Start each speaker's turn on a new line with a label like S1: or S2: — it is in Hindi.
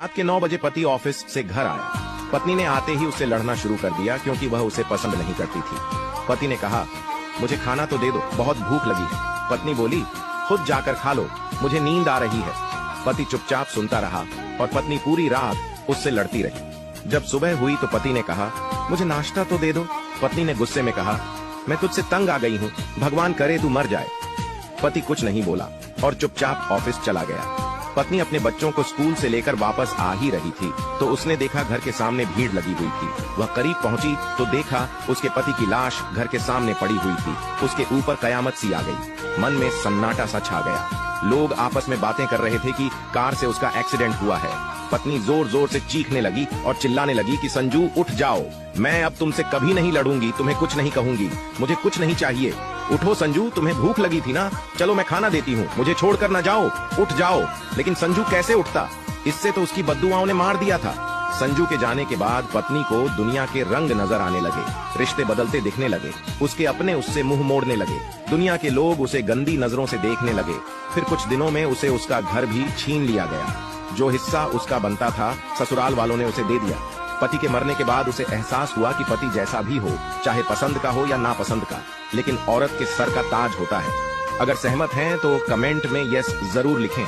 S1: रात के 9 बजे पति ऑफिस से घर आया। पत्नी ने आते ही उससे लड़ना शुरू कर दिया क्योंकि वह उसे पसंद नहीं करती थी। पति ने कहा, मुझे खाना तो दे दो, बहुत भूख लगी है। पत्नी बोली, खुद जाकर खा लो, मुझे नींद आ रही है। पति चुपचाप सुनता रहा और पत्नी पूरी रात उससे लड़ती रही। जब सुबह हुई तो पति ने कहा, मुझे नाश्ता तो दे दो। पत्नी ने गुस्से में कहा, मैं तुझसे तंग आ गई हूँ, भगवान करे तू मर जाए। पति कुछ नहीं बोला और चुपचाप ऑफिस चला गया। पत्नी अपने बच्चों को स्कूल से लेकर वापस आ ही रही थी तो उसने देखा घर के सामने भीड़ लगी हुई थी। वह करीब पहुंची तो देखा उसके पति की लाश घर के सामने पड़ी हुई थी। उसके ऊपर कयामत सी आ गई। मन में सन्नाटा सा छा गया। लोग आपस में बातें कर रहे थे कि कार से उसका एक्सीडेंट हुआ है। पत्नी जोर जोर से चीखने लगी और चिल्लाने लगी कि संजू उठ जाओ, मैं अब तुमसे कभी नहीं लड़ूंगी, तुम्हें कुछ नहीं कहूंगी, मुझे कुछ नहीं चाहिए। उठो संजू, तुम्हें भूख लगी थी ना, चलो मैं खाना देती हूँ, मुझे छोड़कर ना जाओ, उठ जाओ। लेकिन संजू कैसे उठता, इससे तो उसकी बद्दुआओं ने मार दिया था। संजू के जाने के बाद पत्नी को दुनिया के रंग नजर आने लगे, रिश्ते बदलते दिखने लगे, उसके अपने उससे मुंह मोड़ने लगे, दुनिया के लोग उसे गंदी नजरों से देखने लगे। फिर कुछ दिनों में उसे उसका घर भी छीन लिया गया। जो हिस्सा उसका बनता था ससुराल वालों ने उसे दे दिया। पति के मरने के बाद उसे एहसास हुआ कि पति जैसा भी हो, चाहे पसंद का हो या नापसंद का, लेकिन औरत के सर का ताज होता है। अगर सहमत हैं तो कमेंट में यस जरूर लिखें।